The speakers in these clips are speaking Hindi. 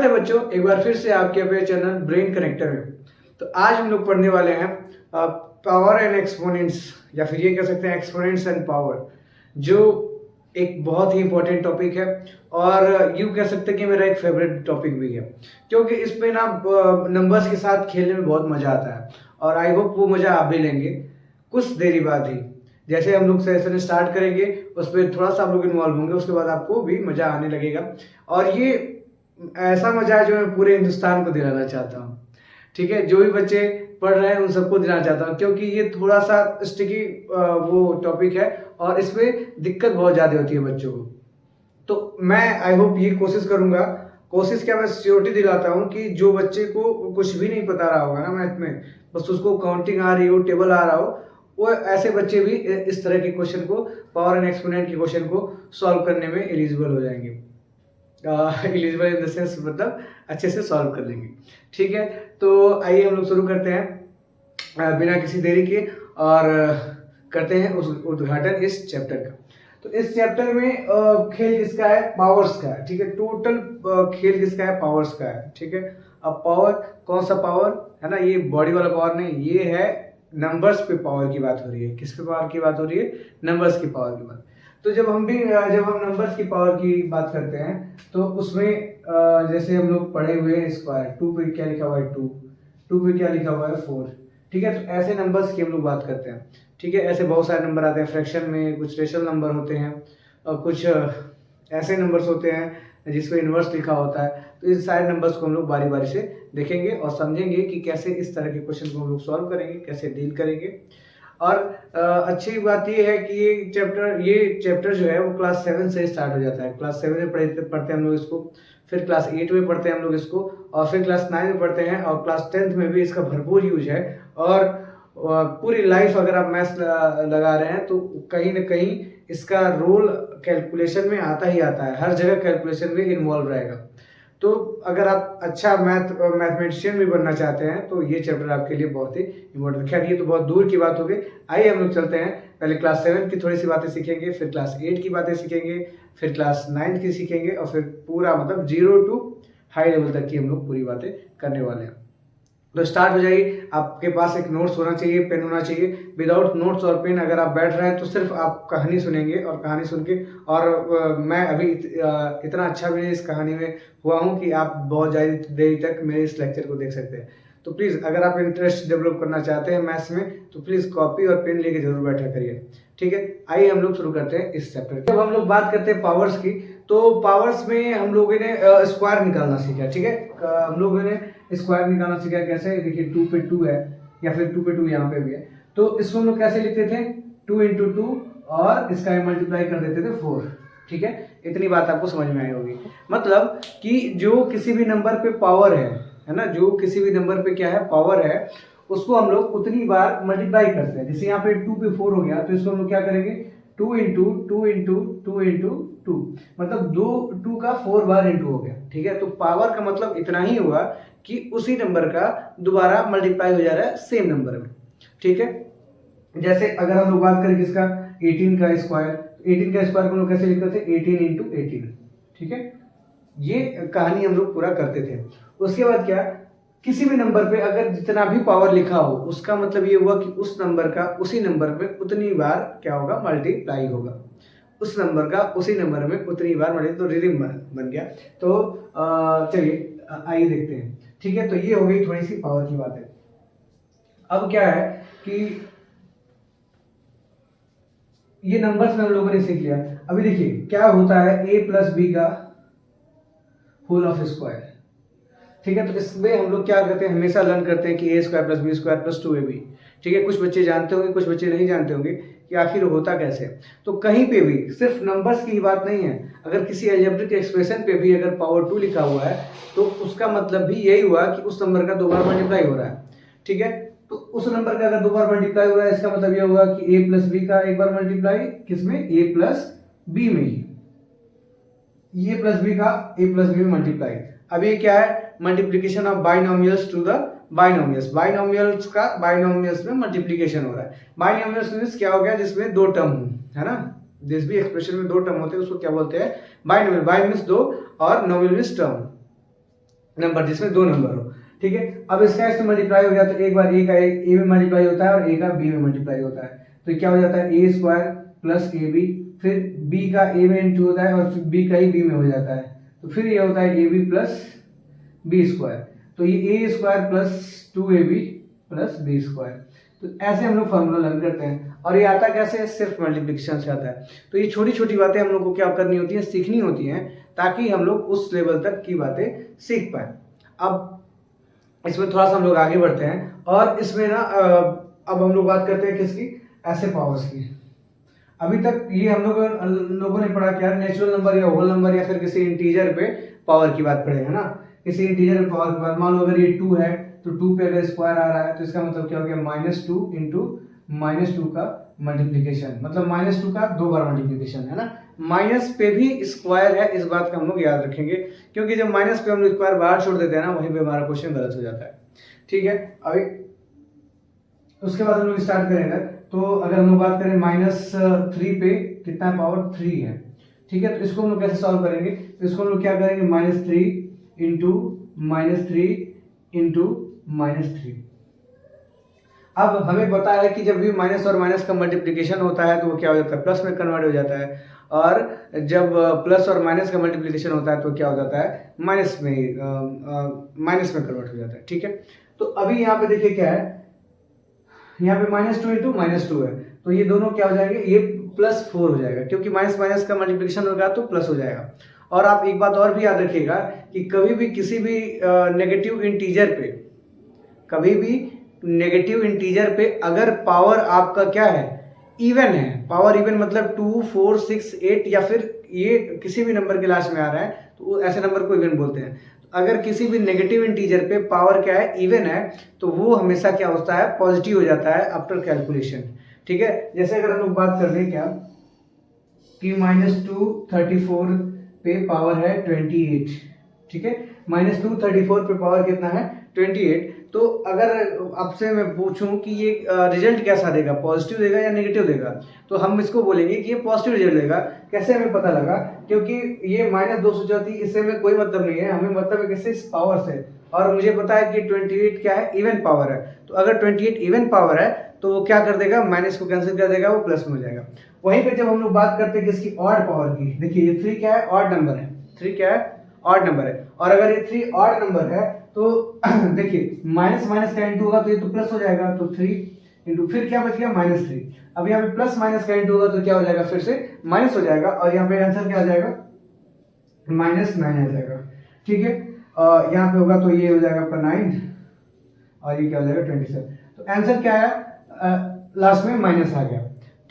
स्वागत है बच्चों एक बार फिर से आपके अपने चैनल ब्रेन कनेक्टर में। तो आज हम लोग पढ़ने वाले हैं पावर एंड एक्सपोनेंट्स, या फिर ये कह सकते हैं एक्सपोनेंट्स एंड पावर, जो एक बहुत ही इंपॉर्टेंट टॉपिक है और यूँ कह सकते हैं कि मेरा एक फेवरेट टॉपिक भी है, क्योंकि इस पे ना नंबर्स के साथ खेलने में बहुत मज़ा आता है और आई होप वो मज़ा आप भी लेंगे कुछ देरी बाद ही। जैसे हम लोग सेशन स्टार्ट करेंगे उस पर थोड़ा सा आप लोग इन्वॉल्व होंगे, उसके बाद आपको भी मज़ा आने लगेगा और ये ऐसा मज़ा है जो मैं पूरे हिंदुस्तान को दिलाना चाहता हूँ। ठीक है, जो भी बच्चे पढ़ रहे हैं उन सबको दिलाना चाहता हूँ, क्योंकि ये थोड़ा सा स्टिकी वो टॉपिक है और इसमें दिक्कत बहुत ज़्यादा होती है बच्चों को। तो मैं आई होप ये कोशिश करूँगा, कोशिश क्या मैं श्योरिटी दिलाता हूँ कि जो बच्चे को कुछ भी नहीं पता रहा होगा ना मैथ में, बस उसको काउंटिंग आ रही हो, टेबल आ रहा हो, वो ऐसे बच्चे भी इस तरह के क्वेश्चन को, पावर एंड एक्सपोनेंट के क्वेश्चन को सॉल्व करने में एलिजिबल हो जाएंगे। एलिजिबल इन द सेंस मतलब अच्छे से सॉल्व कर लेंगे। ठीक है, तो आइए हम लोग शुरू करते हैं बिना किसी देरी के और करते हैं उस उद्घाटन इस चैप्टर का। तो इस चैप्टर में खेल किसका है? पावर्स का है। ठीक है, टोटल खेल किसका है? पावर्स का है। ठीक है, अब पावर कौन सा पावर है ना, ये बॉडी वाला पावर नहीं, ये है नंबर्स पे पावर की बात हो रही है। किस पे पावर की बात हो रही है? नंबर्स की पावर की बात। तो जब हम नंबर्स की पावर की बात करते हैं तो उसमें जैसे हम लोग पढ़े हुए हैं स्क्वायर, 2 पे क्या लिखा हुआ है? 2 पे क्या लिखा हुआ है? 4। ठीक है, तो ऐसे नंबर्स की हम लोग बात करते हैं। ठीक है, ऐसे बहुत सारे नंबर आते हैं फ्रैक्शन में, कुछ रेशनल नंबर होते हैं और कुछ ऐसे नंबर्स होते हैं जिसमें इन्वर्स लिखा होता है। तो इस सारे नंबर्स को हम लोग बारी बारी से देखेंगे और समझेंगे कि कैसे इस तरह के क्वेश्चन को हम लोग सॉल्व करेंगे, कैसे डील करेंगे। और अच्छी बात ये है कि ये चैप्टर जो है वो क्लास 7 से स्टार्ट हो जाता है। क्लास 7 में पढ़ते हैं हम लोग इसको, फिर क्लास 8 में पढ़ते हैं हम लोग इसको, और फिर क्लास 9 में पढ़ते हैं और क्लास 10th में भी इसका भरपूर यूज है। और पूरी लाइफ अगर आप मैथ्स लगा रहे हैं तो कहीं ना कहीं इसका रोल कैलकुलेशन में आता ही आता है, हर जगह कैलकुलेशन में इन्वॉल्व रहेगा। तो अगर आप अच्छा मैथमेटिशियन भी बनना चाहते हैं तो ये चैप्टर आपके लिए बहुत ही इंपॉर्टेंट। खैर ये तो बहुत दूर की बात हो गई, आइए हम लोग चलते हैं। पहले क्लास 7 की थोड़ी सी बातें सीखेंगे, फिर क्लास 8 की बातें सीखेंगे, फिर क्लास 9 की सीखेंगे और फिर पूरा मतलब 0 टू हाई लेवल तक की हम लोग पूरी बातें करने वाले हैं। तो स्टार्ट हो जाइए। आपके पास एक नोट्स होना चाहिए, पेन होना चाहिए। विदाउट नोट्स और पेन अगर आप बैठ रहे हैं तो सिर्फ आप कहानी सुनेंगे और कहानी सुन के, और मैं अभी इतना अच्छा भी नहीं इस कहानी में हुआ हूँ कि आप बहुत ज़्यादा देरी तक मेरे इस लेक्चर को देख सकते हैं। तो प्लीज़ अगर आप इंटरेस्ट डेवलप करना चाहते हैं मैथ्स में तो प्लीज़ कॉपी और पेन लेके जरूर बैठा करिए। ठीक है, आइए हम लोग शुरू करते हैं इस चैप्टर की। जब हम लोग बात करते हैं पावर्स की, तो पावर्स में हम लोगों ने स्क्वायर निकालना सीखा। ठीक है, हम लोगों ने स्क्वायर निकालना सीखा। कैसे? देखिए 2 पे 2 है या फिर 2 पे 2 यहाँ पे भी है, तो इसको हम लोग कैसे लिखते थे? 2 इंटू 2 और इसका मल्टीप्लाई कर देते थे 4। ठीक है, इतनी बात आपको समझ में आई होगी। मतलब कि जो किसी भी नंबर पे पावर है ना, जो किसी भी नंबर पे क्या है? पावर है, उसको हम लोग उतनी बार मल्टीप्लाई करते हैं। जैसे यहाँ पे 2 पे 4 हो गया तो इसको हम लोग क्या करेंगे? 2 इंटू 2 इंटू 2 इंटू 2, मतलब 2 का 4 बार इंटू हो गया। ठीक है, तो पावर का मतलब इतना ही हुआ कि उसी नंबर का दोबारा मल्टीप्लाई हो जा रहा है सेम नंबर में। ठीक है, जैसे अगर हम लोग बात करें किसका? 18 का स्क्वायर, 18 का स्क्वायर को हम लोग कैसे लिखते थे? 18 इंटू 18। ठीक है, ये कहानी हम लोग पूरा करते थे। उसके बाद क्या? किसी भी नंबर पे अगर जितना भी पावर लिखा हो उसका मतलब ये हुआ कि उस नंबर का उसी नंबर में उतनी बार क्या होगा? मल्टीप्लाई होगा। उस नंबर का उसी नंबर में उतनी बार मल्टीप्लाई, तो रिदम बन गया। तो चलिए आइए देखते हैं। ठीक है, तो ये हो गई थोड़ी सी पावर की बात है। अब क्या है कि ये नंबर्स में हम लोगों ने सीख लिया। अभी देखिए क्या होता है? a प्लस बी का होल ऑफ स्क्वायर। ठीक है, तो इसमें हम लोग क्या करते हैं? हमेशा लर्न करते हैं कि A square plus B square plus 2ab। ठीक है, कुछ बच्चे जानते होंगे, कुछ बच्चे नहीं जानते होंगे कि आखिर होता कैसे। तो कहीं पे भी सिर्फ नंबर्स की ही बात नहीं है, अगर किसी अलजेब्रिक एक्सप्रेशन पे भी अगर पावर 2 लिखा हुआ है तो उसका मतलब भी यही हुआ कि उस नंबर का 2 बार मल्टीप्लाई हो रहा है। ठीक है, तो उस नंबर का अगर 2 बार मल्टीप्लाई हो रहा है इसका मतलब ये होगा कि a प्लस बी का एक बार मल्टीप्लाई किसमें? a प्लस बी में ही, a प्लस बी का a प्लस बी में मल्टीप्लाई। अब ये क्या है? Multiplication of binomials to the binomials. Binomials का बाइनोमियल्स में मल्टीप्लीकेशन हो रहा है। बाइनोमियल्स मींस क्या हो गया? जिसमें 2 टर्म हो, है ना, जिस भी एक्सप्रेशन में 2 टर्म होते हैं उसको क्या बोलते हैं? बाइनोमियल। बाइ मींस 2 और नोमियल मींस टर्म। नंबर जिसमें दो नंबर हो, ठीक है। अब इसका इससे मल्टीप्लाई हो गया तो एक बार ए का ए में मल्टीप्लाई होता है और ए का बी में मल्टीप्लाई होता है, तो क्या हो जाता है ए स्क्वायर प्लस ए बी, फिर बी का ए में इंटू होता है और फिर बी का ही बी में हो जाता है, तो फिर ये होता है A B plus B square, तो ये A square plus 2ab plus B square. तो ऐसे हम लोग फॉर्मूला लर्न करते हैं और ये आता कैसे, सिर्फ मल्टीप्लिकेशन से आता है। तो ये छोटी छोटी बातें हम लोग को क्या करनी होती है, सीखनी होती हैं, ताकि हम लोग उस लेवल तक की बातें सीख पाए। अब इसमें थोड़ा सा हम लोग आगे बढ़ते हैं और इसमें ना अब हम लोग बात करते हैं किसकी, ऐसे पावर्स की। अभी तक ये हम लोगों ने पढ़ा क्या, नेचुरल नंबर या होल नंबर या फिर किसी इंटीजर पे पावर की बात पढ़े है ना। किसी इंटीजर पे पावर की बात, मान लो अगर ये 2 है तो 2 पे अगर स्क्वायर आ रहा है तो इसका मतलब क्या हो गया, -2 इंटू -2 का मल्टीप्लीकेशन, मतलब -2 का 2 बार मल्टीप्लीकेशन है ना। माइनस पे भी स्क्वायर है, इस बात का हम लोग याद रखेंगे, क्योंकि जब माइनस पे हम लोग स्क्वायर बाहर छोड़ देते हैं ना, वहीं पे हमारा क्वेश्चन गलत हो जाता है, ठीक है। अभी उसके बाद हम लोग स्टार्ट करेंगे, तो अगर हम लोग बात करें -3 पे कितना पावर 3 है, ठीक है। तो इसको हम लोग कैसे सॉल्व करेंगे, तो इसको हम लोग क्या करेंगे, -3 इंटू -3 इंटू -3। अब हमें पता है कि जब भी माइनस और माइनस का मल्टीप्लिकेशन होता है तो वो क्या हो जाता है, प्लस में कन्वर्ट हो जाता है, और जब प्लस और माइनस का मल्टीप्लिकेशन होता है तो क्या हो जाता है, माइनस में कन्वर्ट हो जाता है, ठीक है। तो अभी यहाँ पे देखिए क्या है, यहाँ पे -2 इंटू -2 है, तो ये दोनों क्या हो जाएंगे, ये +4 हो जाएगा, क्योंकि माइनस माइनस का मल्टीप्लिकेशन होगा तो प्लस हो जाएगा। और आप एक बात और भी याद रखिएगा कि कभी भी किसी भी नेगेटिव इंटीजर पे अगर पावर आपका क्या है, इवन है, पावर इवन मतलब 2, 4, 6, 8 या फिर ये किसी भी नंबर के लास्ट में आ रहा है तो ऐसे नंबर को इवन बोलते हैं। अगर किसी भी नेगेटिव इंटीजर पे पावर क्या है, इवन है, तो वो हमेशा क्या होता है, पॉजिटिव हो जाता है आफ्टर कैलकुलेशन, ठीक है। जैसे अगर हम लोग बात कर रहे हैं क्या कि -234 पे पावर है 28, ठीक है। -234 पे पावर कितना है, 28। तो अगर आपसे मैं पूछूं कि ये रिजल्ट कैसा देगा, पॉजिटिव देगा या नेगेटिव देगा, तो हम इसको बोलेंगे कि ये पॉजिटिव रिजल्ट देगा। कैसे हमें पता लगा, क्योंकि ये -234 इससे हमें कोई मतलब नहीं है, हमें मतलब है किससे, इस पावर से, और मुझे पता है कि 28 क्या है, इवन पावर है। तो अगर 28 इवन पावर है तो वो क्या कर देगा, माइनस को कैंसिल कर देगा, वो प्लस में हो जाएगा। वहीं पे जब हम लोग बात करते हैं किसकी, ऑड पावर की, देखिए ये 3 क्या है, ऑड नंबर है, 3 क्या है, ऑड नंबर है, और अगर ये 3 ऑड नंबर है तो देखिए माइनस माइनस का इंटू होगा तो ये तो प्लस हो जाएगा, तो 3 इंटू फिर क्या बच गया, -3। अब यहाँ पे प्लस माइनस का इंटू होगा तो क्या हो जाएगा, फिर से माइनस हो जाएगा, और यहाँ पे आंसर क्या आ जाएगा, -9 आ जाएगा, ठीक है। यहाँ पे होगा तो ये हो जाएगा आपका 9 और ये क्या हो जाएगा 27। तो आंसर क्या है, लास्ट में माइनस आ गया,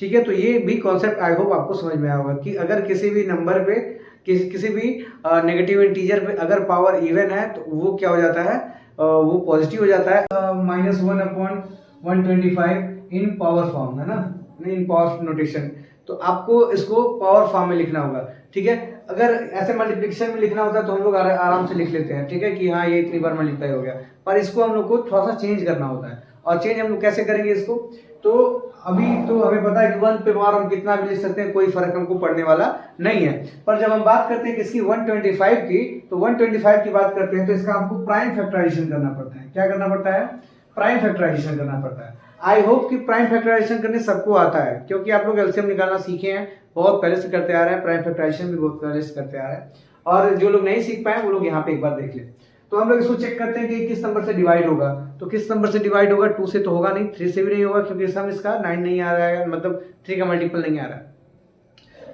ठीक है। तो ये भी कॉन्सेप्ट आई होप आपको समझ में आया होगा कि अगर किसी भी नंबर पे किसी भी नेगेटिव इंटीजर पे अगर पावर इवन है तो वो क्या हो जाता है, वो पॉजिटिव हो जाता है, -1/125 इन पावर फॉर्म, है ना, इन पावर नोटेशन। तो आपको इसको पावर फॉर्म में लिखना होगा, ठीक है। अगर ऐसे मल्टीप्लिकेशन में लिखना होता है तो हम लोग आराम से लिख लेते हैं, ठीक है, कि हाँ ये इतनी बार मल्टीप्लाई हो गया, पर इसको हम लोग को थोड़ा सा चेंज करना होता है। और चेंज हम लोग कैसे करेंगे इसको, तो अभी तो हमें पता है कि 1 पे पावर हम कितना भी लिख सकते हैं, कोई फर्क हमको पड़ने वाला नहीं है। पर जब हम बात करते हैं किसकी, 125 की, तो 125 की बात करते हैं तो इसका आपको प्राइम फैक्टराइजेशन करना पड़ता है। क्या करना पड़ता है, प्राइम फैक्टराइजेशन करना पड़ता है। आई होप कि प्राइम फैक्टराइजेशन करने सबको आता है, क्योंकि आप लोग एलसीएम निकालना सीखे हैं, बहुत पहले से करते आ रहे हैं, प्राइम फैक्टराइजेशन भी बहुत पहले से करते आ रहे हैं, और जो लोग नहीं सीख पाए वो लोग यहाँ पे एक बार देख लें। तो हम लोग इसको चेक करते हैं कि किस नंबर से डिवाइड होगा, तो किस नंबर से डिवाइड होगा, 2 से तो होगा नहीं, 3 से भी नहीं होगा, क्योंकि सम इसका 9 नहीं आ रहा है, मतलब 3 का मल्टीपल नहीं आ रहा है।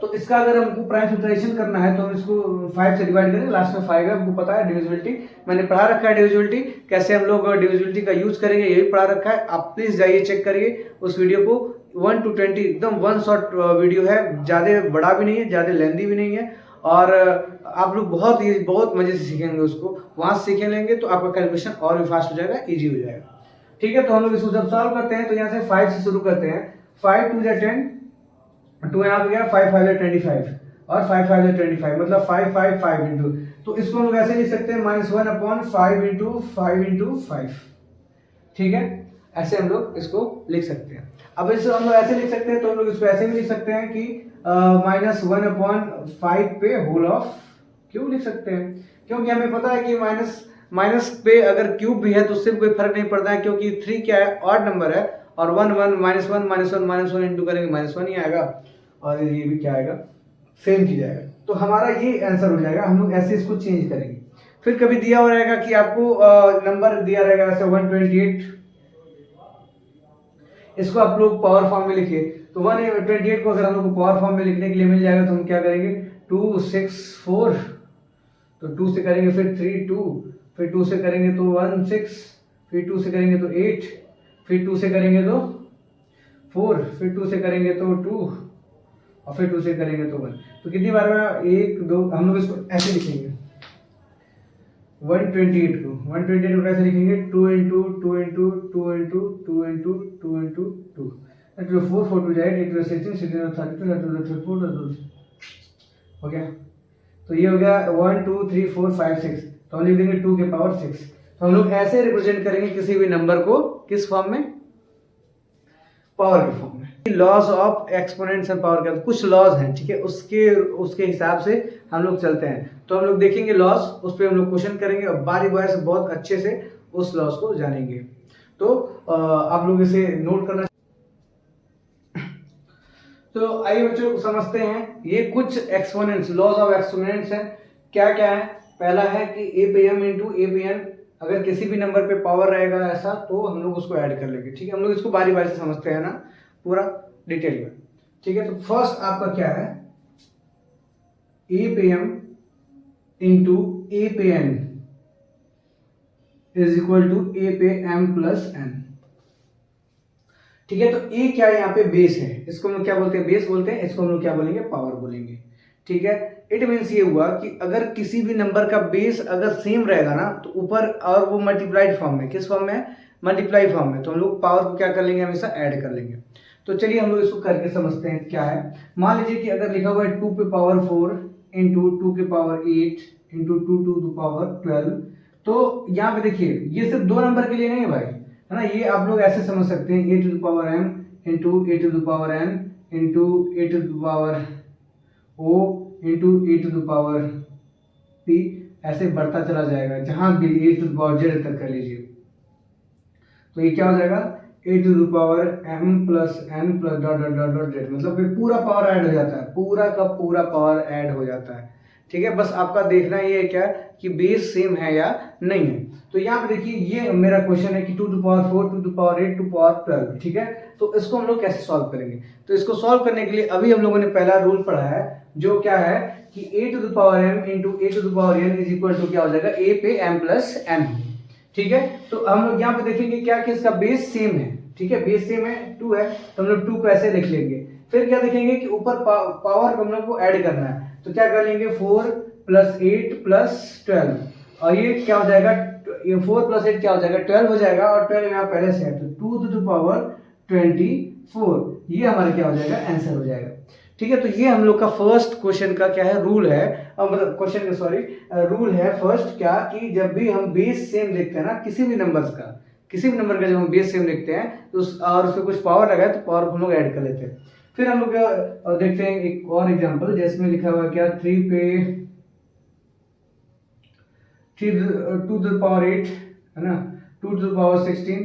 तो इसका अगर हमको प्राइम फैक्टराइजेशन करना है तो हम इसको 5 से डिवाइड करेंगे, लास्ट में 5 है, हमको पता है डिविजिबिलिटी, मैंने पढ़ा रखा है डिविजिबिलिटी, कैसे हम लोग डिविजिबिलिटी का यूज करेंगे ये भी पढ़ा रखा है। आप प्लीज जाइए चेक करिए उस वीडियो को, 1 to 20 एकदम 1 शॉट वीडियो है, ज़्यादा बड़ा भी नहीं है, ज़्यादा लेंदी भी नहीं है, और आप लोग बहुत मजे से सीखेंगे उसको, वहां से सीख लेंगे तो आपका कैलकुलेशन और भी फास्ट हो जाएगा, इजी हो जाएगा, ठीक है। तो हम लोग इसको जब सॉल्व करते हैं तो यहाँ से 5 से शुरू करते हैं, 5 2 जा 10, 2 यहाँ पे गया, 5 5 जा 25 और 5 5 जा 25, मतलब 5 5 5 इंटू, तो इसको हम लोग ऐसे लिख सकते हैं -1/5 इंटू 5 इंटू 5, ठीक है, ऐसे हम लोग इसको लिख सकते हैं। अब इसको हम लोग ऐसे लिख सकते हैं तो हम लोग इसको ऐसे भी लिख सकते हैं कि -1/5 पे होल ऑफ क्यूब लिख सकते हैं, क्योंकि हमें पता है कि माइनस पे अगर क्यूब भी है तो उससे भी कोई फर्क नहीं पड़ता है, क्योंकि 3 क्या है, ऑड नंबर है, और 1 1 माइनस 1 माइनस 1 माइनस 1 इंटू करेंगे -1 ही आएगा, और ये भी क्या आएगा, सेम चीज आएगा। तो हमारा ये आंसर हो जाएगा। हम लोग ऐसे इसको चेंज करेंगे। फिर कभी दिया हो रहेगा कि आपको नंबर दिया रहेगा ऐसे 128, इसको आप लोग पावर फॉर्म में लिखिए, तो 128 को अगर हम लोग पावर फॉर्म में लिखने के लिए मिल जाएगा तो हम क्या करेंगे, 2 6 4, तो 2 से करेंगे फिर 3 2, फिर 2 से करेंगे तो 1 6, फिर 2 से करेंगे तो 8, फिर 2 से करेंगे तो 4, फिर 2 से करेंगे तो 2, और फिर 2 से करेंगे तो 1। तो कितनी बार में, 1 2, हम लोग इसको ऐसे लिखेंगे 128 को, 128 को कैसे लिखेंगे, 2 into 2 into 2 into 2 into 2 into 2, 4 4 2 जाए 8 16 16 32 34 हो गया। तो ये हो गया 1 2 3 4 5 6, तो हम लिख देंगे 2 के पावर 6। तो हम लोग ऐसे रिप्रेजेंट करेंगे किसी भी नंबर को, किस फॉर्म में, पावर के फॉर्म में। Laws of exponents and power के कुछ लॉज हैं, ठीक है, उसके हिसाब से हम लोग चलते हैं। तो हम लोग देखेंगे लॉज, उस पर हम लोग क्वेश्चन करेंगे और बारी बारी से बहुत अच्छे से उस लॉज को जानेंगे। तो आप लोग इसे नोट करना। तो आइए बच्चों समझते हैं, ये कुछ एक्सपोनेंट्स, लॉज ऑफ एक्सपोनेंट्स हैं। क्या क्या है, पहला है कि ए पे एम इंटू ए पे एन, अगर किसी भी नंबर पे पावर रहेगा ऐसा तो हम लोग उसको ऐड कर लेंगे, ठीक है। हम लोग इसको बारी बारी से समझते हैं ना, पूरा डिटेल में, ठीक है। तो फर्स्ट आपका क्या है, ए पे एम इंटू ए पे एन इज इक्वल टू ए पे एम प्लस एन, ठीक है। तो ए क्या है, यहाँ पे बेस है, इसको हम लोग क्या बोलते हैं, बेस बोलते हैं, इसको हम लोग क्या बोलेंगे, पावर बोलेंगे, ठीक है। इट मीन्स ये हुआ कि अगर किसी भी नंबर का बेस अगर सेम रहेगा ना तो ऊपर, और वो मल्टीप्लाइड फॉर्म में, किस फॉर्म में है, मल्टीप्लाई फॉर्म में, तो हम लोग पावर को क्या कर लेंगे, हमेशा ऐड कर लेंगे। तो चलिए हम लोग इसको करके समझते हैं क्या है। मान लीजिए कि अगर लिखा हुआ है 2 पे पावर 4 इंटू 2 के power 8 into 2 to the power 12, तो यहाँ पे देखिए ये सिर्फ दो नंबर के लिए नहीं है भाई, है ना, ये आप लोग ऐसे समझ सकते हैं, A to the power M into A to the power N into A to the power O into A to the power P, ऐसे बढ़ता चला जाएगा, जहां भी A to the power Z तक कर लीजिए। तो ये क्या हो जाएगा, A to the power M plus N plus dot dot dot dot Z, मतलब ये पूरा पावर ऐड हो जाता है, पूरा का पूरा पावर ऐड हो जाता है, ठीक है। बस आपका देखना ये है क्या कि बेस सेम है या नहीं है। तो यहाँ पे देखिए ये मेरा क्वेश्चन है कि 2 to power 4 2 to power 8 2 power 12, ठीक है। तो इसको हम लोग कैसे सॉल्व करेंगे, तो इसको सॉल्व करने के लिए अभी हम लोगों ने पहला रूल पढ़ा है, जो क्या है कि a to the power m into A to the power n is equal to क्या हो जाएगा, a पे m प्लस n, ठीक है। तो हम लोग यहाँ पे देखेंगे क्या कि इसका बेस सेम है, ठीक है, बेस सेम है 2 है, तो हम लोग 2 को ऐसे लिख लेंगे। फिर क्या देखेंगे कि ऊपर पावर हम लोग को ऐड करना है, तो क्या कर लेंगे 4 प्लस 8 प्लस 12, और ये क्या हो जाएगा, ये 4 प्लस 8 क्या हो जाएगा, 12 हो जाएगा, और 12 यहाँ पहले से है, तो 2 टू द पावर 24, ये हमारा क्या हो जाएगा, आंसर हो जाएगा, ठीक है। तो ये हम लोग का फर्स्ट क्वेश्चन का क्या है, रूल है, मतलब क्वेश्चन का सॉरी रूल है फर्स्ट, क्या कि जब भी हम बेस सेम देखते हैं ना किसी भी नंबर्स का, किसी भी नंबर का जब हम बेस सेम देखते हैं तो और उसमें कुछ पावर लगा है तो पावर हम लोग ऐड कर लेते हैं। फिर हम लोग देखते हैं एक और एग्जांपल, जिसमें लिखा हुआ क्या, 3 पे 3 टू द पावर 8 है ना, 2 to the power 16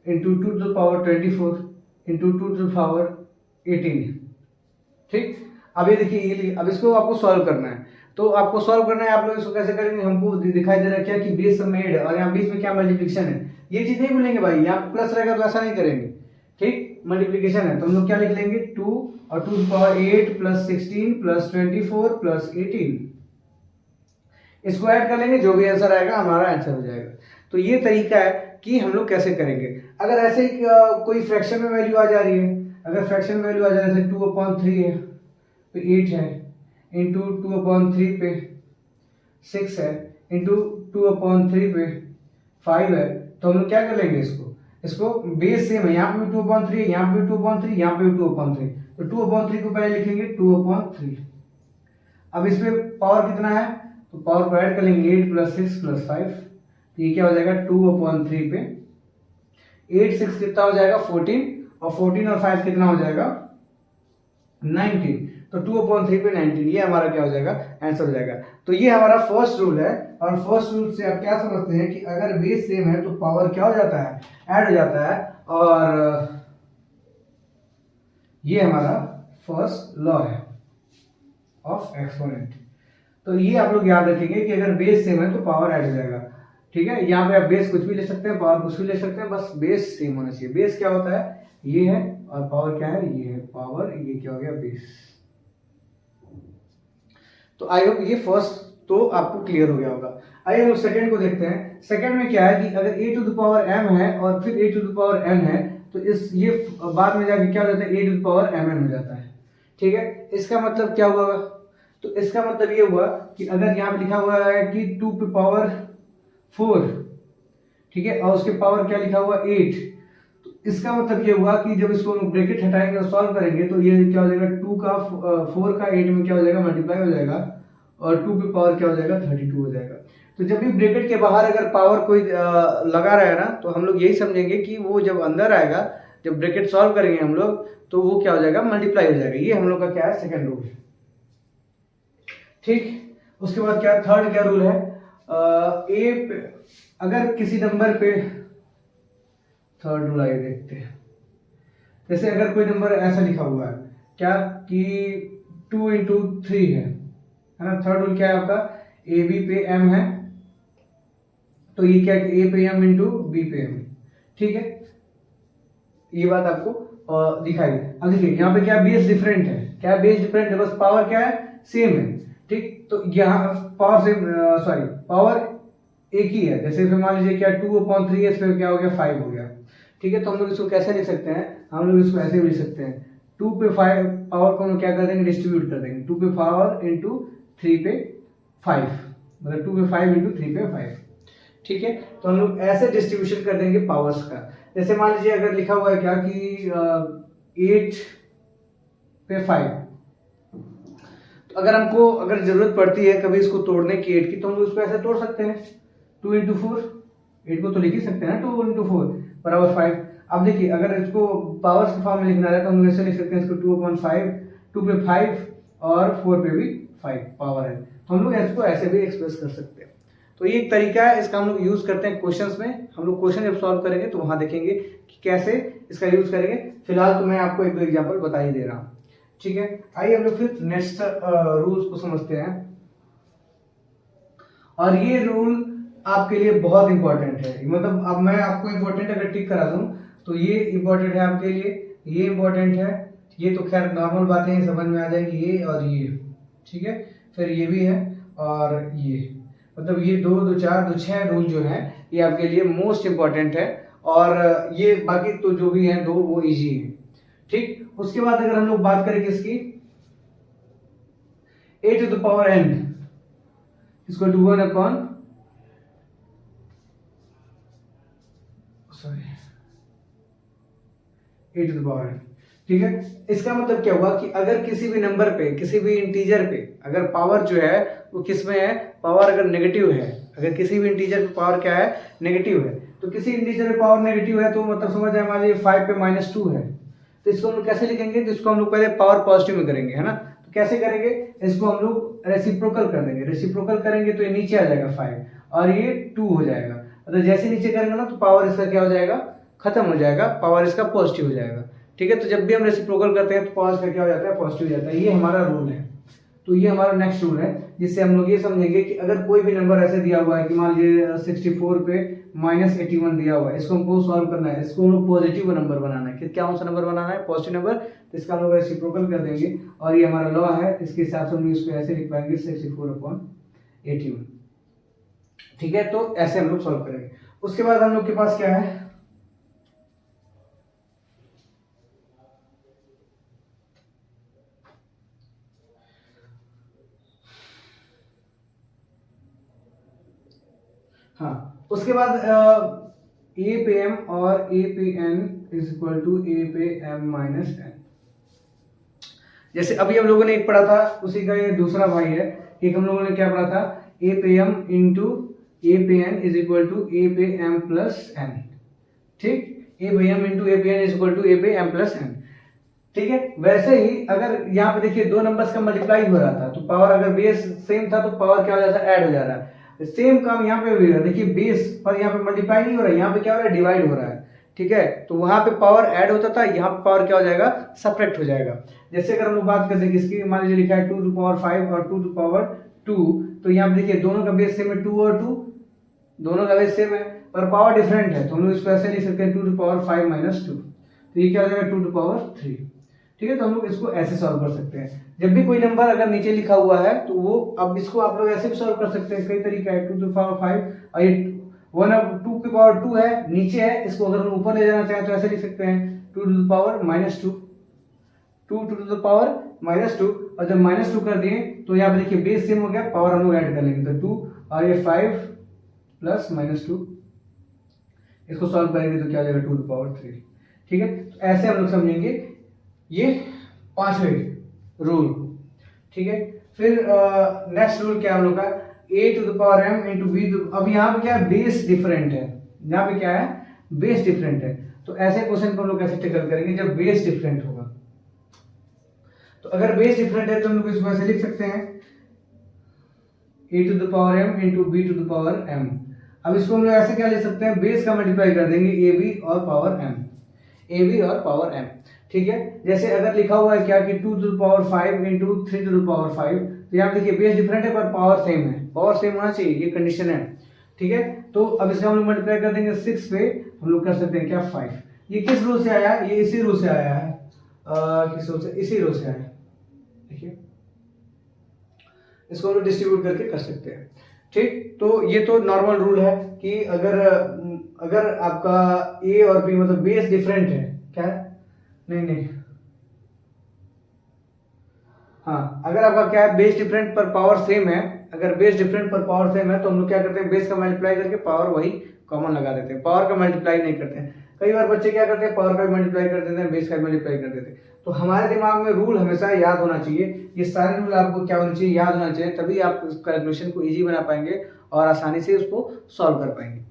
into 2 to the power 24 into 2 to the power 18, ठीक। अब ये देखिए, अब इसको आपको सॉल्व करना है, तो आपको सॉल्व करना है, आप लोग इसको कैसे करेंगे, हमको दिखाई दे रहा है क्या कि बेस सब में ऐड है, और यहाँ बीच में क्या मल्टीप्लिकेशन है, ये चीज नहीं भूलेंगे भाई, यहाँ प्लस रहेगा तो ऐसा नहीं करेंगे, ठीक, मल्टीप्लिकेशन है, तो हम लोग क्या लिख लेंगे 2 और 2 to power 8 plus 16 plus 24 plus 18, इसको ऐड कर लेंगे, जो भी आंसर आएगा हमारा आंसर हो जाएगा। तो ये तरीका है कि हम लोग कैसे करेंगे। अगर ऐसे ही कोई फ्रैक्शन में वैल्यू आ जा रही है, अगर फ्रैक्शन में वैल्यू आ जा रही है 2/3 है तो 8 है, इंटू 2/3 पे 6 है, इंटू 2/3 पे 5 है, तो हम लोग क्या कर लेंगे, इसको बेस सेम है, यहाँ पे भी 2/3 है, यहाँ पे भी 2/3, यहाँ पे भी 2/3, तो 2/3 को पहले लिखेंगे 2/3। अब इस पे पावर कितना है, तो पावर को ऐड कर लेंगे 8 प्लस 6 प्लस 5, तो ये क्या हो जाएगा 2/3 पे 8 6 कितना हो जाएगा 14, और 14 और 5 कितना हो जाएगा 19, तो 2/3 पे 19, ये हमारा क्या हो जाएगा, आंसर हो जाएगा। तो ये हमारा फर्स्ट रूल है और फर्स्ट रूल से आप क्या समझते हैं कि अगर बेस सेम है तो पावर क्या हो जाता है, ऐड हो जाता है। और ये हमारा फर्स्ट लॉ है ऑफ एक्सपोनेंट। तो ये आप लोग याद रखेंगे कि अगर बेस सेम है तो पावर ऐड हो जाएगा। ठीक है, यहाँ पे आप बेस कुछ भी ले सकते हैं, पावर कुछ भी ले सकते हैं, बस बेस सेम होना चाहिए। बेस क्या होता है, ये है, और पावर क्या है, ये है पावर, ये क्या हो गया, बेस। तो आई होप ये फर्स्ट तो आपको क्लियर हो गया होगा। आइए हम सेकंड को देखते हैं। सेकंड में क्या है कि अगर a to the power m है और फिर a to the power n है तो इस ये बाद में जाके क्या हो जाता है, a to the power mn हो जाता है। ठीक है, इसका मतलब क्या हुआ, तो इसका मतलब ये हुआ कि अगर यहाँ पे लिखा हुआ है कि 2 पे पावर 4, ठीक है, और उसके पावर क्या लिखा हुआ 8, तो इसका मतलब ये हुआ कि जब इसको हम ब्रैकेट हटाएंगे और सॉल्व करेंगे तो ये क्या हो जाएगा, 2 का 4 का 8 में क्या हो जाएगा, मल्टीप्लाई हो जाएगा, और 2 पे पावर क्या हो जाएगा, 32 हो जाएगा। तो जब भी ब्रैकेट के बाहर अगर पावर कोई लगा रहा है ना, तो हम लोग यही समझेंगे कि वो जब अंदर आएगा, जब ब्रैकेट सॉल्व करेंगे हम लोग, तो वो क्या हो जाएगा, मल्टीप्लाई हो जाएगा। ये हम लोग का क्या है, सेकंड रूल। ठीक, उसके बाद क्या, थर्ड क्या रूल है, अगर किसी नंबर पे, थर्ड रूल आइए देखते हैं। जैसे अगर कोई नंबर ऐसा लिखा हुआ है क्या कि 2 इंटू 3 है ना। थर्ड रूल क्या है आपका, ए बी पे m है, तो ये क्या है, a पे m इंटू बी पे m। ठीक है, ये बात आपको दिखाई। अब देखिए यहाँ पे क्या बेस डिफरेंट है, क्या बेस डिफरेंट है, बस पावर क्या है, सेम है। ठीक, तो यहाँ पावर सेम, सॉरी पावर एक ही है। जैसे फिर मान लीजिए क्या 2/3 है, इसमें क्या हो गया, 5 हो गया। ठीक है, तो हम लोग इसको कैसे लिख सकते हैं, हम लोग इसको ऐसे भी लिख सकते हैं, 2 पे 5 पावर को हम क्या कर देंगे, डिस्ट्रीब्यूट कर देंगे, 2 पे पावर इंटू 3 पे 5, मतलब 2 पे 5 इंटू 3 पे 5। ठीक है, तो हम लोग ऐसे डिस्ट्रीब्यूशन कर देंगे पावर्स का। जैसे मान लीजिए अगर लिखा हुआ है क्या कि 8 पे 5, तो अगर हमको अगर जरूरत पड़ती है कभी इसको तोड़ने की 8 की, तो हम लोग इसको ऐसे तोड़ सकते हैं, 2 इंटू 4, 8 को तो लिख ही सकते हैं ना, 2 इंटू 4 बराबर 5। अब देखिए अगर इसको पावर्स के फॉर्म में लिखना है तो हम लोग ऐसे लिख सकते हैं इसको 2/5, 2 पे 5 और 4 पे भी 5 पावर है, तो हम लोग इसको ऐसे भी एक्सप्रेस कर सकते हैं। तो ये एक तरीका है, इसका हम लोग यूज करते हैं क्वेश्चंस में। हम लोग क्वेश्चन जब सॉल्व करेंगे तो वहां देखेंगे कि कैसे इसका यूज करेंगे। फिलहाल तो मैं आपको एक दो एग्जांपल बता ही दे रहा हूँ। ठीक है, आइए हम लोग फिर नेक्स्ट रूल्स को समझते हैं। और ये रूल आपके लिए बहुत इंपॉर्टेंट है, मतलब अब मैं आपको इंपॉर्टेंट अगर टिक करा दूं तो ये इंपॉर्टेंट है आपके लिए, ये इंपॉर्टेंट है, ये तो खैर नॉर्मल बातें हैं, समझ में आ जाएंगी, ये और ये। ठीक है, फिर ये भी है और ये, मतलब ये 2 2 4 2 6 रूल जो है ये आपके लिए मोस्ट इंपॉर्टेंट है। और ये बाकी तो जो भी है 2 वो इजी है। ठीक, उसके बाद अगर हम लोग बात करें किसकी, a to the power n इसको 1 upon, sorry, a to the power n। ठीक है, इसका मतलब क्या हुआ कि अगर किसी भी नंबर पे, किसी भी इंटीजर पे अगर पावर जो है वो किस में है, पावर अगर नेगेटिव है, अगर किसी भी इंटीजर पे पावर क्या है, नेगेटिव है, तो किसी इंटीजर पे पावर नेगेटिव है तो मतलब समझ जाए मान लीजिए 5 पे -2 है, तो इसको हम लोग कैसे लिखेंगे, तो इसको हम लोग पहले पावर पॉजिटिव में करेंगे, है ना। तो कैसे करेंगे, इसको हम लोग रेसिप्रोकल कर देंगे, रेसिप्रोकल करेंगे तो ये नीचे आ जाएगा 5 और ये 2 हो जाएगा। मतलब जैसे नीचे करेंगे ना तो पावर इसका क्या हो जाएगा, खत्म हो जाएगा, पावर इसका पॉजिटिव हो जाएगा। ठीक है, तो जब भी हम रेसिप्रोकल करते हैं तो पावर इसका क्या हो जाता है, पॉजिटिव हो जाता है। ये हमारा रूल है। तो ये हमारा नेक्स्ट रूल है, जिससे हम लोग ये समझेंगे कि अगर कोई भी नंबर ऐसे दिया हुआ है कि मान लीजिए 64 पे -81 दिया हुआ है, इसको हमको सॉल्व करना है, इसको हम लोग पॉजिटिव नंबर बनाना है। क्या कौन सा नंबर बनाना है, पॉजिटिव नंबर, तो इसका हम लोग रेसिप्रोकल कर देंगे और ये हमारा लॉ है, इसके हिसाब से हम इसको ऐसे लिख पाएंगे 64/81। ठीक है, तो ऐसे हम लोग सॉल्व करेंगे। उसके बाद हम लोग के पास क्या है, हाँ, उसके बाद ए पे एम और ए पे एन इज इक्वल टू ए पे एम माइनस एन। जैसे अभी हम लोगों ने एक पढ़ा था, उसी का ये दूसरा भाई है। एक हम लोगों ने क्या पढ़ा था, ए पे एम इंटू ए पे एन इज इक्वल टू ए पे एम प्लस एन। ठीक, ए पे एम इंटू ए पे एन इज इक्वल टू ए पे एम प्लस एन। ठीक है, वैसे ही अगर यहाँ पे देखिए दो नंबर्स का मल्टीप्लाई हो रहा था तो पावर अगर बेस सेम था तो पावर क्या हो जाता है, ऐड हो जा रहा है। सेम काम यहाँ पे भी हो रहा है। देखिए बेस पर यहाँ पे मल्टीप्लाई नहीं हो रहा है, यहाँ पे क्या हो रहा है, डिवाइड हो रहा है। ठीक है, तो वहां पे पावर ऐड होता था, यहाँ पे पावर क्या हो जाएगा, सब्ट्रैक्ट हो जाएगा। जैसे अगर हम लोग बात करते हैं किसकी, मान लीजिए लिखा है 2 टू पावर 5 और 2 टू पावर 2, तो यहाँ पे देखिए दोनों का बेस सेम है, 2 और 2 दोनों का बेस सेम है, पर पावर डिफरेंट है, तो हम लोग इसको ऐसे लिख सकते हैं 2 टू पावर 5 माइनस 2, तो ये क्या हो जाएगा 2 टू पावर 3। ठीक है, तो हम लोग इसको ऐसे सॉल्व कर सकते हैं। जब भी कोई नंबर अगर नीचे लिखा हुआ है तो वो, अब इसको आप लोग ऐसे भी सॉल्व कर सकते हैं, कई तरीका है। 2 टू पावर 5 और ये 1 अब 2 की पावर 2 है, नीचे है, इसको अगर हम ऊपर ले जाना चाहें तो ऐसे लिख सकते हैं 2 to the power minus 2, 2 to the power minus 2, और जब माइनस 2 कर दिए तो यहाँ पे देखिए बेस सेम हो गया, पावर हम लोग ऐड कर लेंगे, तो 2 और ये 5 प्लस माइनस 2, इसको सॉल्व करेंगे तो क्या हो जाएगा 2 टू पावर 3। ठीक है, तो ऐसे हम लोग समझेंगे ये पांचवें रूल। ठीक है, फिर नेक्स्ट रूल क्या हम लोग का, a to the power m into b. अब यहाँ पे क्या है, बेस डिफरेंट है, यहाँ पे क्या है, बेस डिफरेंट है, तो ऐसे क्वेश्चन को हम लोग कैसे टैकल करेंगे जब बेस डिफरेंट होगा। तो अगर बेस डिफरेंट है तो हम लोग इसको ऐसे लिख सकते हैं a to the power m into b to the power m। अब इसको हम लोग ऐसे क्या लिख सकते हैं, बेस का मल्टीप्लाई कर देंगे a b और पावर m, a b और पावर m। ठीक है, जैसे अगर लिखा हुआ है क्या कि 2 to the power 5 into 3 to the power 5, तो यहाँ पे देखिए बेस डिफरेंट है पर पावर सेम है, पावर सेम होना चाहिए, ये कंडीशन है। ठीक है, तो अब इसका हम लोग मल्टीप्लाई कर देंगे 6 पे, हम लोग कर सकते हैं क्या 5। ये किस रूल से आया है, ये इसी रूल से आया है, किस रूल से, इसी रूल से आया है। देखिए इसको हम लोग डिस्ट्रीब्यूट करके कर सकते हैं। ठीक, तो ये तो नॉर्मल रूल है कि अगर आपका ए और बी मतलब बेस डिफरेंट है, क्या है, नहीं, हाँ, अगर आपका क्या है, बेस डिफरेंट पर पावर सेम है, अगर बेस डिफरेंट पर पावर सेम है तो हम लोग क्या करते हैं, बेस का मल्टीप्लाई करके पावर वही कॉमन लगा देते हैं, पावर का मल्टीप्लाई नहीं करते हैं। कई बार बच्चे क्या करते हैं, पावर का मल्टीप्लाई कर देते हैं, बेस का मल्टीप्लाई कर देते हैं। तो हमारे दिमाग में रूल हमेशा याद होना चाहिए, ये सारे रूल आपको क्या होना चाहिए, याद होना चाहिए, तभी आप कैलकुलेशन को ईजी बना पाएंगे और आसानी से उसको सॉल्व कर पाएंगे।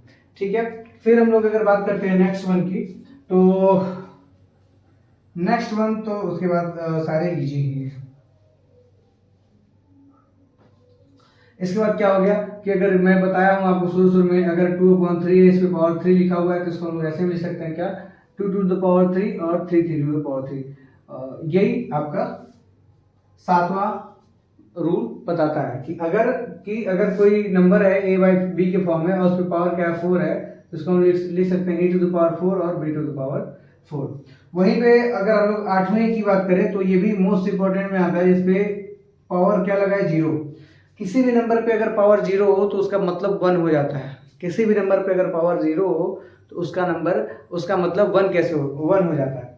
ठीक है, फिर हम लोग अगर बात करते हैं नेक्स्ट वन की, तो नेक्स्ट वन तो उसके बाद सारे इजी ही है। इसके बाद क्या हो गया कि अगर मैं बताया हूं आपको शुरू में, अगर 2/3 है, इस पे पावर 3 लिखा हुआ है, तो इसको हम लोग ऐसे में लिख सकते हैं क्या, 2 टू द पावर 3 और 3 टू द पावर 3। यही आपका 7वां रूल बताता है कि अगर कोई नंबर है a बाई b के फॉर्म में और उस पे पावर क्या है 4 है, तो इसको हम लिख सकते हैं a टू द पावर 4 और b टू द पावर 4। वहीं पे अगर हम लोग 8वें की बात करें तो ये भी मोस्ट इंपॉर्टेंट में आता है, जिसपे पावर क्या लगा है 0। किसी भी नंबर पे अगर पावर 0 हो तो उसका मतलब 1 हो जाता है। किसी भी नंबर पे अगर पावर 0 हो तो उसका मतलब 1 कैसे हो, 1 हो जाता है।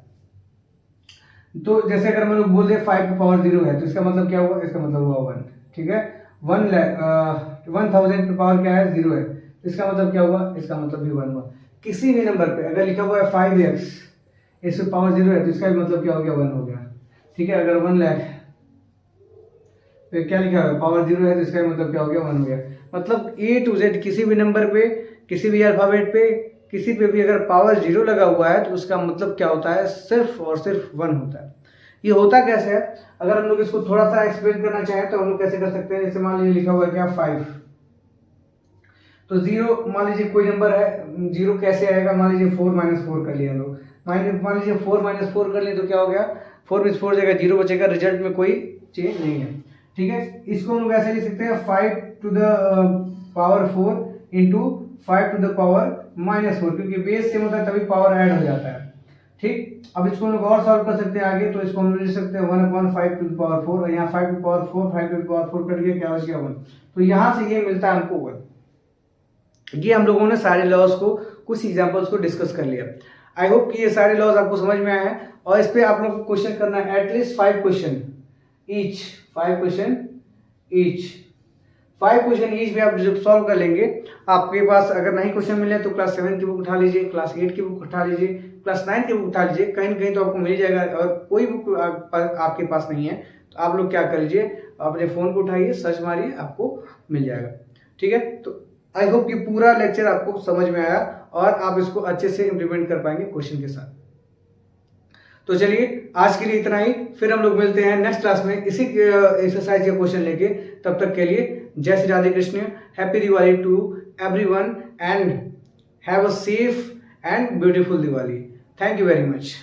तो जैसे अगर हम लोग बोल दे 5 पे पावर 0 है तो इसका मतलब क्या हुआ, इसका मतलब हुआ 1। ठीक है, 1000 पे पावर क्या है 0 है, तो इसका मतलब क्या हुआ, इसका मतलब भी 1 हुआ। किसी भी नंबर पे अगर लिखा हुआ है 5x, इस पे पावर 0 है तो इसका भी मतलब क्या हो गया, 1 हो गया। ठीक है, अगर 1 लाख पे क्या लिखा है, पावर 0 है तो इसका मतलब क्या हो गया, 1 हो गया। मतलब A to Z किसी भी नंबर पे, किसी भी अल्फाबेट पे, किसी पे भी अगर पावर 0 लगा हुआ है तो उसका मतलब क्या होता है, सिर्फ और सिर्फ 1 होता है। ये होता कैसे है, अगर हम लोग इसको थोड़ा सा एक्सप्लेन करना चाहें तो हम लोग कैसे कर सकते हैं। जैसे मान लीजिए लिखा हुआ है क्या 5, तो 0, मान लीजिए कोई नंबर है, 0 कैसे आएगा, मान लीजिए 4 माइनस 4 कर लिया हम लोग, मान लीजिए 4 माइनस 4 कर लिए तो क्या हो गया, 4 में 4 जाएगा 0 बचेगा, रिजल्ट में कोई चेंज नहीं है। ठीक है, इसको हम लोग ऐसे लिख सकते हैं 5 to the power 4 into 5 to the power minus 4, क्योंकि बेस सेम होता है तभी पावर ऐड हो जाता है। ठीक, अब इसको हम लोग और सॉल्व कर सकते हैं आगे, तो इसको हम लोग लिख सकते हैं 1/5 टू द पावर 4, और यहाँ 5 to the power 4, 5 to the power 4 cut गया, क्या बच गया 1। तो यहाँ से ये मिलता है हमको 1। ये हम लोगों ने सारे लॉज को, कुछ एग्जांपल्स को डिस्कस कर लिया। आई होप कि ये सारे लॉज आपको समझ में आए हैं, और इस पे आप लोग को क्वेश्चन करना है at least 5 question each, 5 question each, 5 question each भी आप जब सॉल्व कर लेंगे, आपके पास अगर नहीं क्वेश्चन मिले तो क्लास 7 की बुक उठा लीजिए, क्लास 8 की बुक उठा लीजिए, क्लास 9 की बुक उठा लीजिए, कहीं ना कहीं तो आपको मिल जाएगा। और कोई बुक आपके पास नहीं है तो आप लोग क्या कर लीजिए, अपने फ़ोन को उठाइए, सर्च मारिए, आपको मिल जाएगा। ठीक है, तो आई होप ये पूरा लेक्चर आपको समझ में आया और आप इसको अच्छे से इम्प्लीमेंट कर पाएंगे क्वेश्चन के साथ। तो चलिए आज के लिए इतना ही। फिर हम लोग मिलते हैं नेक्स्ट क्लास में इसी एक्सरसाइज का क्वेश्चन लेके। तब तक के लिए जय Shri Radhe Krishna. Happy Diwali to everyone and have a safe and beautiful Diwali. Thank you very much.